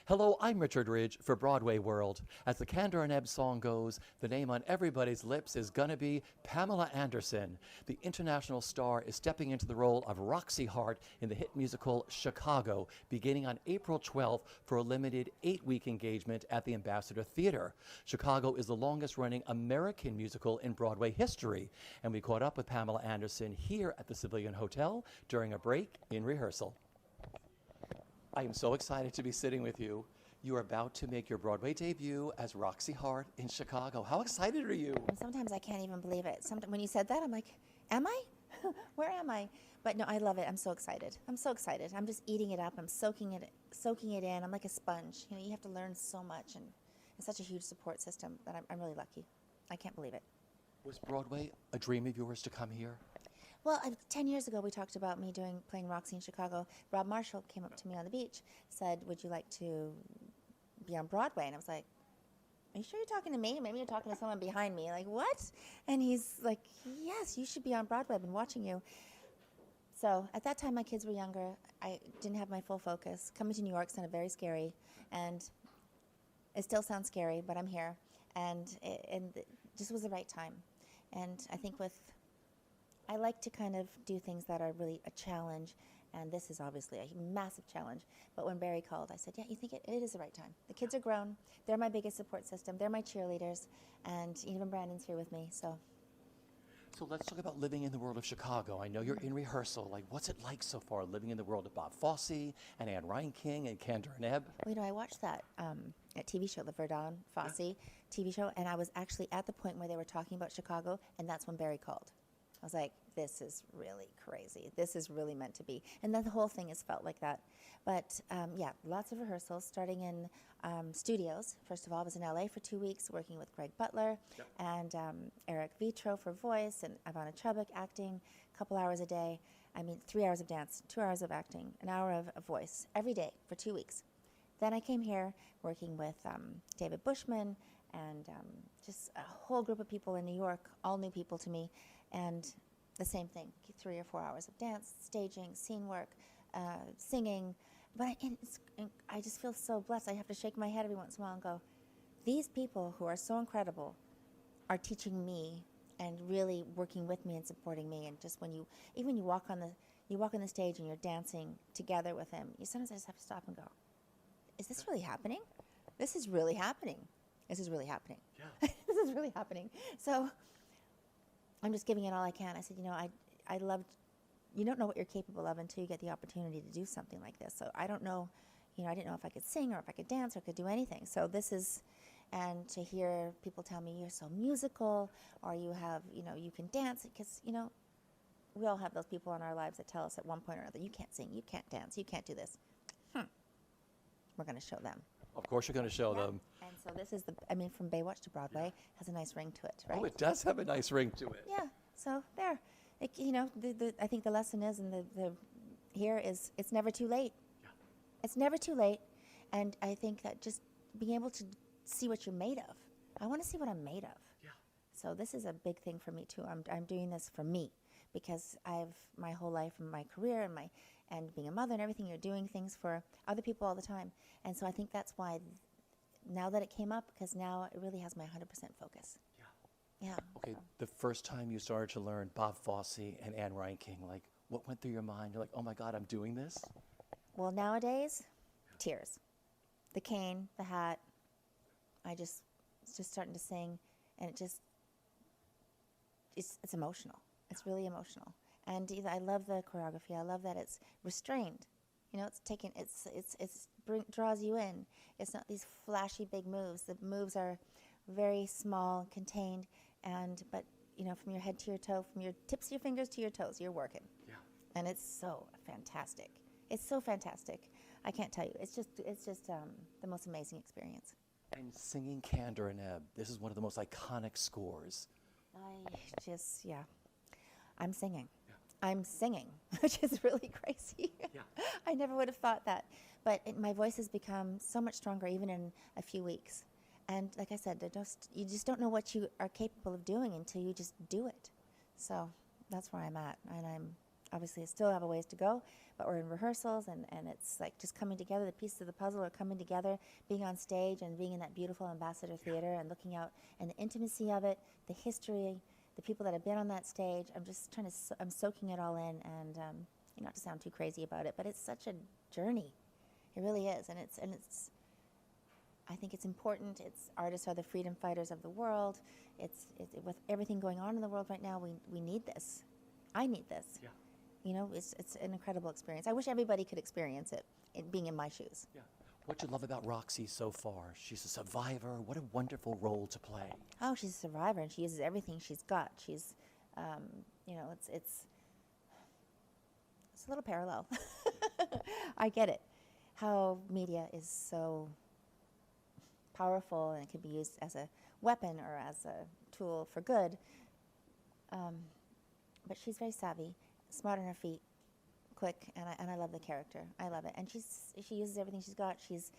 Hello, I'm Richard Ridge for Broadway World. As the Candor and Ebb song goes, the name on everybody's lips is gonna be Pamela Anderson. The international star is stepping into the role of Roxy Hart in the hit musical Chicago, beginning on April 12th for a limited 8-week engagement at the Ambassador Theater. Chicago is the longest-running American musical in Broadway history, and we caught up with Pamela Anderson here at the Civilian Hotel during a break in rehearsal. I am so excited to be sitting with you. You are about to make your Broadway debut as Roxy Hart in Chicago. How excited are you? Sometimes I can't even believe it. When you said that, I'm like, am I? Where am I? But no, I love it. I'm so excited. I'm so excited. I'm just eating it up. I'm soaking it in. I'm like a sponge. You know, you have to learn so much, and it's such a huge support system that I'm really lucky. I can't believe it. Was Broadway a dream of yours to come here? Well, 10 years ago, we talked about me playing Roxy in Chicago. Rob Marshall came up to me on the beach, said, would you like to be on Broadway? And I was like, are you sure you're talking to me? Maybe you're talking to someone behind me. Like, what? And he's like, yes, you should be on Broadway. I've been watching you. So at that time, my kids were younger. I didn't have my full focus. Coming to New York sounded very scary, and it still sounds scary, but I'm here. And it just was the right time. And I think I like to kind of do things that are really a challenge, and this is obviously a massive challenge. But when Barry called, I said, yeah, you think it is the right time. The kids are grown. They're my biggest support system. They're my cheerleaders, and even Brandon's here with me. So let's talk about living in the world of Chicago. I know you're in rehearsal. Like, what's it like so far, living in the world of Bob Fosse and Anne Reinking and Candor and Ebb? Well, I watched that TV show, the Verdun Fosse TV show, and I was actually at the point where they were talking about Chicago, and that's when Barry called. I was like, this is really crazy. This is really meant to be. And then the whole thing has felt like that. But yeah, lots of rehearsals, starting in studios. First of all, I was in LA for 2 weeks working with Greg Butler and Eric Vitro for voice, and Ivana Chubbuck acting a couple hours a day. 3 hours of dance, 2 hours of acting, an hour of voice every day for 2 weeks. Then I came here working with David Bushman and just a whole group of people in New York, all new people to me. And the same thing, 3 or 4 hours of dance, staging, scene work, singing. But I just feel so blessed. I have to shake my head every once in a while and go, these people who are so incredible are teaching me and really working with me and supporting me. And just when you walk on the stage and you're dancing together with him, sometimes I just have to stop and go, is this really happening? This is really happening. This is really happening. Yeah. This is really happening. So I'm just giving it all I can. I said, I loved, you don't know what you're capable of until you get the opportunity to do something like this. So I don't know, I didn't know if I could sing or if I could dance or could do anything. So this is, and to hear people tell me you're so musical or you have, you can dance, because, we all have those people in our lives that tell us at one point or another, you can't sing, you can't dance, you can't do this. We're going to show them. Of course you're going to show them. And so this is from Baywatch to Broadway, has a nice ring to it, right? Oh, it does have a nice ring to it. Yeah, so there. I think the lesson is, and here is, it's never too late. Yeah. It's never too late, and I think that just being able to see what you're made of. I want to see what I'm made of. Yeah. So this is a big thing for me too. I'm doing this for me, because I've my whole life and my career and being a mother and everything, you're doing things for other people all the time. And so I think that's why now that it came up, because now it really has my 100% focus. Yeah. Okay, the first time you started to learn Bob Fosse and Anne Reinking, like, what went through your mind? You're like, oh my God, I'm doing this? Well, nowadays, tears. The cane, the hat, it's just starting to sing, and it's emotional. It's really emotional. And I love the choreography. I love that it's restrained. Draws you in. It's not these flashy big moves. The moves are very small, contained, but from your head to your toe, from your tips of your fingers to your toes, you're working. Yeah. And it's so fantastic. It's so fantastic. I can't tell you. It's just the most amazing experience. And singing Candor and Ebb, this is one of the most iconic scores. I'm singing. I'm singing, which is really crazy. Yeah. I never would have thought that. But my voice has become so much stronger even in a few weeks. And like I said, you just don't know what you are capable of doing until you just do it. So that's where I'm at, and obviously, I still have a ways to go, but we're in rehearsals, and it's like just coming together. The pieces of the puzzle are coming together, being on stage and being in that beautiful Ambassador Theater and looking out, and the intimacy of it, the history, the people that have been on that stage. I'm just trying to, I'm soaking it all in, and not to sound too crazy about it, but it's such a journey. It really is, and it's. I think it's important. It's artists are the freedom fighters of the world. It's with everything going on in the world right now, we need this. I need this. Yeah. You know, it's an incredible experience. I wish everybody could experience it, being in my shoes. Yeah. What you love about Roxy so far? She's a survivor. What a wonderful role to play. Oh, she's a survivor, and she uses everything she's got. She's, it's a little parallel. I get it. How media is so powerful, and it can be used as a weapon or as a tool for good. But she's very savvy, smart on her feet, quick, and I love the character. I love it, and she uses everything she's got. She's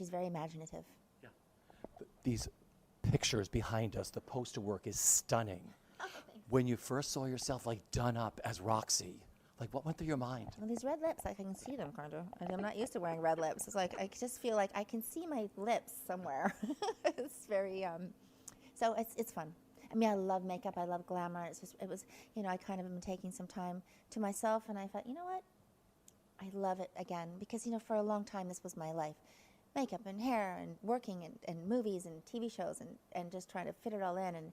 very imaginative. Yeah. These pictures behind us, the poster work is stunning. Oh, thanks. When you first saw yourself like done up as Roxy, like what went through your mind? Well, these red lips, I can see them, kind of. And I'm not used to wearing red lips. It's like I just feel like I can see my lips somewhere. It's very, so it's fun. I mean, I love makeup. I love glamour. It was, I kind of been taking some time to myself, and I thought, you know what? I love it again because, for a long time this was my life. Makeup and hair and working and movies and TV shows and just trying to fit it all in and,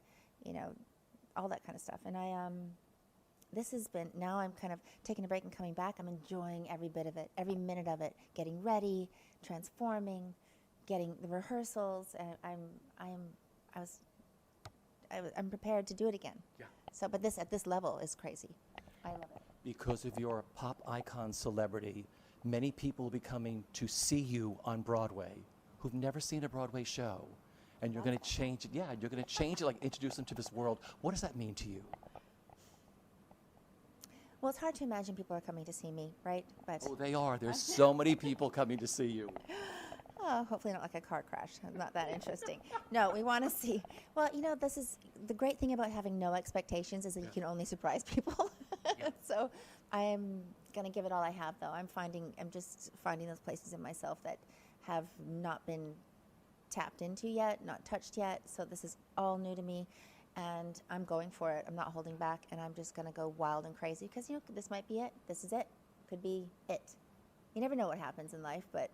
all that kind of stuff. And this has been, now I'm kind of taking a break and coming back. I'm enjoying every bit of it, every minute of it, getting ready, transforming, getting the rehearsals. And I'm prepared to do it again. Yeah. So, but this at this level is crazy. I love it. Because of your pop icon celebrity, many people will be coming to see you on Broadway who've never seen a Broadway show. And you're going to change it. Yeah, you're going to change it, like introduce them to this world. What does that mean to you? Well, it's hard to imagine people are coming to see me, right? But Oh, they are. There's so many people coming to see you. oh, hopefully not like a car crash. Not that interesting. No, we want to see. Well, this is the great thing about having no expectations is that you can only surprise people. Yeah. So I'm going to give it all I have, though. I'm just finding those places in myself that have not been tapped into yet, not touched yet. So this is all new to me. And I'm going for it. I'm not holding back, and I'm just going to go wild and crazy because, this might be it. This is it. Could be it. You never know what happens in life, but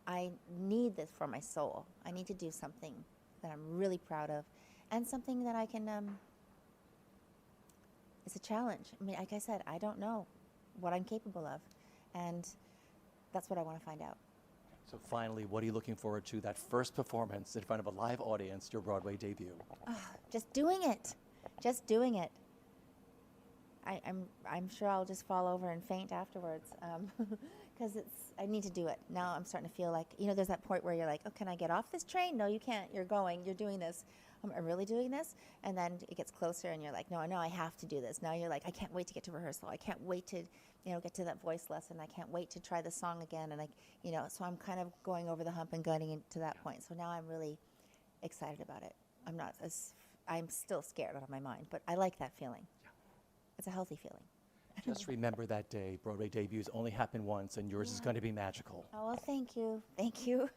I need this for my soul. I need to do something that I'm really proud of and something that I can, it's a challenge. I mean, like I said, I don't know what I'm capable of, and that's what I want to find out. So finally, what are you looking forward to? That first performance in front of a live audience, your Broadway debut. Just doing it. Just doing it. I'm sure I'll just fall over and faint afterwards because I need to do it. Now I'm starting to feel like, there's that point where you're like, oh, can I get off this train? No, you can't. You're doing this. I'm really doing this? And then it gets closer and you're like, no, I have to do this. Now you're like, I can't wait to get to rehearsal. I can't wait to, get to that voice lesson. I can't wait to try the song again. And so I'm kind of going over the hump and getting into that point. So now I'm really excited about it. I'm still scared out of my mind, but I like that feeling. Yeah. It's a healthy feeling. Just remember that day. Broadway debuts only happen once, and yours is going to be magical. Oh, well, thank you. Thank you.